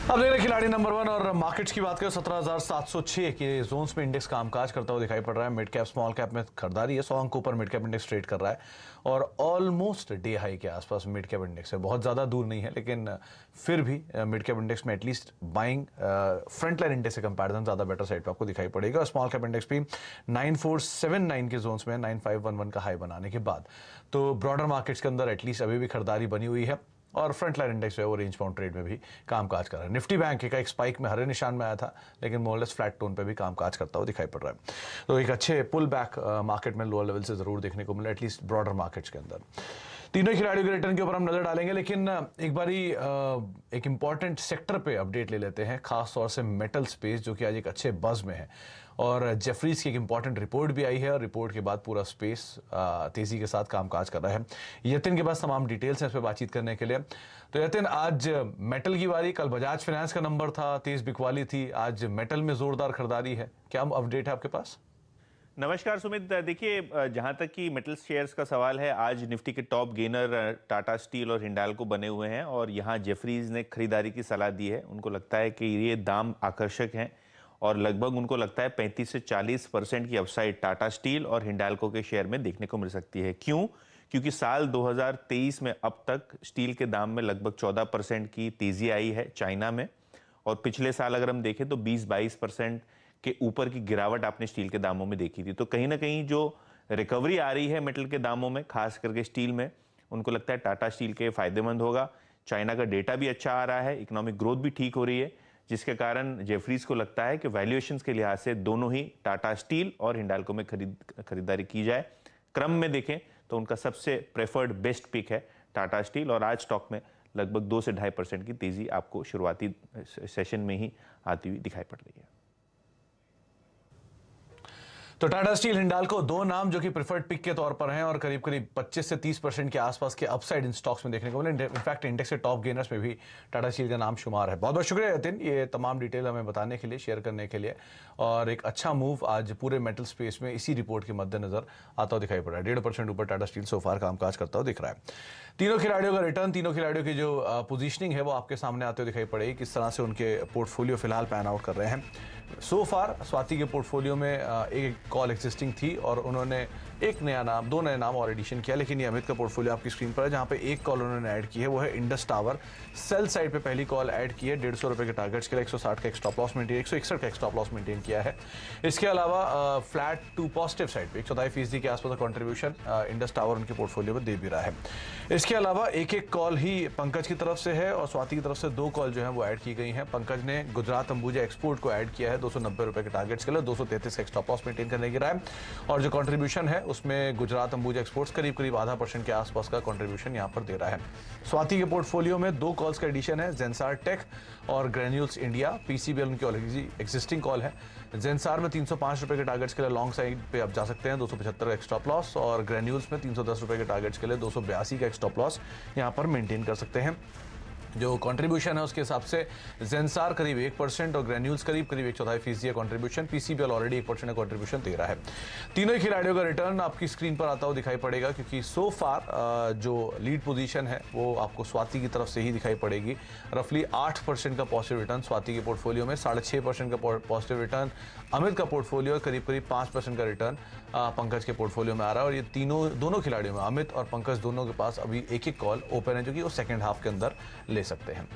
अब देख रहे खिलाड़ी नंबर 1 और मार्केट्स की बात करें 17,706 के जोन्स में इंडेक्स कामकाज करता हुआ दिखाई पड़ रहा है। मिड कैप स्मॉल कैप में खरीदारी है। 100 अंक ऊपर मिड कैप इंडेक्स ट्रेड कर रहा है और ऑलमोस्ट डे हाई के आसपास मिड कैप इंडेक्स है। बहुत ज़्यादा दूर नहीं है, लेकिन फिर भी मिड कैप इंडेक्स में at least buying front line index से कंपैरिजन ज़्यादा बेटर साइड पर आपको दिखाई पड़ेगा। और स्मॉल कैप इंडेक्स भी 9479 के जोन्स में 9511 का हाई बनाने के बाद तो ब्रॉडर मार्केट्स के अंदर एटलीस्ट अभी भी खरीदारी बनी हुई है और फ्रंट लाइन इंडेक्स जो है वो रेंज बाउंड ट्रेड में भी कामकाज कर रहा है। निफ्टी बैंक का एक स्पाइक में हरे निशान में आया था, लेकिन मोरलेस फ्लैट टोन पे भी कामकाज करता हुआ दिखाई पड़ रहा है। तो एक अच्छे पुल बैक मार्केट में लोअर लेवल से जरूर देखने को मिला, एटलीस्ट ब्रॉडर मार्केट्स के अंदर। तीनों खिलाड़ियों के रिटर्न के ऊपर हम नजर डालेंगे, लेकिन एक बारी एक इंपॉर्टेंट सेक्टर पे अपडेट ले लेते हैं, खास तौर से मेटल स्पेस, जो कि आज एक अच्छे बज में है। और जेफरीज की एक इंपॉर्टेंट रिपोर्ट भी आई है और रिपोर्ट के बाद पूरा स्पेस तेजी के साथ कामकाज कर रहा है। यतिन के पास तमाम डिटेल्स हैं इस पर बातचीत करने के लिए। तो यतिन, आज मेटल की बारी, कल बजाज फाइनेंस का नंबर था, तेज बिकवाली थी, आज मेटल में जोरदार खरीदारी है, क्या अपडेट है आपके पास? नमस्कार सुमित। देखिए, जहां तक कि मेटल शेयर्स का सवाल है, आज निफ्टी के टॉप गेनर टाटा स्टील और हिंडाल्को बने हुए हैं और यहां जेफरीज ने खरीदारी की सलाह दी है। उनको लगता है कि ये दाम आकर्षक हैं और लगभग उनको लगता है 35 से 40% की अपसाइड टाटा स्टील और हिंडाल्को के शेयर में देखने को मिल सकती है। क्यों? क्योंकि साल 2023 में अब तक स्टील के दाम में लगभग 14% की तेजी आई है चाइना में, और पिछले साल अगर हम देखें तो 20-22% के ऊपर की गिरावट आपने स्टील के दामों में देखी थी। तो कहीं ना कहीं जो रिकवरी आ रही है मेटल के दामों में, खास करके स्टील में, उनको लगता है टाटा स्टील के फायदेमंद होगा। चाइना का डेटा भी अच्छा आ रहा है, इकोनॉमिक ग्रोथ भी ठीक हो रही है, जिसके कारण जेफरीज को लगता है कि वैल्यूएशंस के लिहाज से दोनों ही टाटा स्टील और हिंडाल्को में खरीदारी की जाए। क्रम में देखें तो उनका सबसे प्रेफर्ड बेस्ट पिक है टाटा स्टील, और आज स्टॉक में लगभग 2 से 2.5% की तेजी आपको शुरुआती सेशन में ही आती हुई दिखाई पड़ रही है। तो टाटा स्टील, हिंडाल्को, दो नाम जो कि प्रेफर्ड पिक के तौर पर हैं और करीब करीब 25 से 30% के आसपास के अपसाइड इन स्टॉक्स में देखने को मिले। इनफैक्ट इंडेक्स के टॉप गेनर्स में भी टाटा स्टील का नाम शुमार है। बहुत बहुत शुक्रिया यतिन, ये तमाम डिटेल हमें बताने के लिए, शेयर करने के लिए। और एक अच्छा मूव आज पूरे मेटल स्पेस में इसी रिपोर्ट के मद्देनजर आता हुआ दिखाई पड़ रहा है। 1.5% ऊपर टाटा स्टील सोफार कामकाज करता हुआ दिख रहा है। तीनों खिलाड़ियों का रिटर्न, तीनों खिलाड़ियों की जो पोजीशनिंग है वो आपके सामने आते हुए दिखाई पड़ेगी, किस तरह से उनके पोर्टफोलियो फिलहाल पैन आउट कर रहे हैं। सो फार स्वाति के पोर्टफोलियो में एक कॉल एग्जिस्टिंग थी और उन्होंने दो नए नाम और एडिशन किया, लेकिन ये अमित का पोर्टफोलियो आपकी स्क्रीन पर है, जहां पे एक कॉल उन्होंने ऐड की है, वो है इंडस टावर। सेल साइड पे पहली कॉल ऐड की है 150 रुपए के टारगेट्स के लिए, 160 का स्टॉप लॉस मेंटेन, 161 का स्टॉप लॉस मेंटेन किया है। इसके अलावा फ्लैट टू पॉजिटिव साइड पे 104% के आसपास का कॉन्ट्रीब्यूशन इंडस टावर उनके पोर्टफोलियो में दे भी रहा है। इसके अलावा एक कॉल ही पंकज की तरफ से है और स्वाति की तरफ से 2 कॉल जो है वो ऐड की गई हैं। पंकज ने गुजरात अंबुजा एक्सपोर्ट को ऐड किया है 290 रुपए के टारगेट्स के लिए, 233 का स्टॉप लॉस मेंटेन करने की रहा है। और जो कंट्रीब्यूशन है उसमें गुजरात अंबुजा एक्सपोर्ट्स करीब 0.5% के आसपास का कंट्रीब्यूशन यहां पर दे रहा है। स्वाति के पोर्टफोलियो में 2 कॉल्स का एडिशन है, जेंसार टेक और ग्रेन्यूल्स इंडिया। पीसीबीएल उनकी ऑलरेडी एग्जिस्टिंग कॉल है। जेंसार में 305 रुपए के टारगेट्स के लिए लॉन्ग साइड पे आप जा सकते हैं, 275 का स्टॉप लॉस, और ग्रेन्यूल्स में 310 रुपए के टारगेट्स के लिए 282 का स्टॉप लॉस यहां पर मेंटेन कर सकते हैं। जो कंट्रीब्यूशन है उसके हिसाब से जेंसार करीब 1% और ग्रेन्यूल्स करीब 1/4% का कंट्रीब्यूशन, पीसीबीएल ऑलरेडी 1% का कंट्रीब्यूशन दे रहा है। तीनों ही खिलाड़ियों का रिटर्न आपकी स्क्रीन पर आता हुआ दिखाई पड़ेगा, क्योंकि सो फार जो लीड पोजीशन है वो आपको स्वाति की तरफ से ही दिखाई पड़ेगी। रफली 8% का पॉजिटिव रिटर्न स्वाति के पोर्टफोलियो में, 6.5% का पॉजिटिव रिटर्न अमित का पोर्टफोलियो, करीब 5% का रिटर्न पंकज के पोर्टफोलियो में आ रहा है। और ये दोनों खिलाड़ियों में, अमित और पंकज दोनों के पास अभी एक कॉल ओपन है, जो कि वो सेकेंड हाफ के अंदर ले सकते हैं।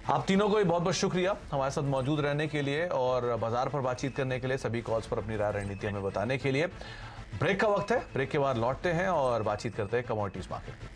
आप तीनों को भी बहुत बहुत शुक्रिया हमारे साथ मौजूद रहने के लिए और बाजार पर बातचीत करने के लिए, सभी कॉल्स पर अपनी राय रणनीति हमें बताने के लिए। ब्रेक का वक्त है, ब्रेक के बाद लौटते हैं और बातचीत करते हैं कमोडिटीज मार्केट की।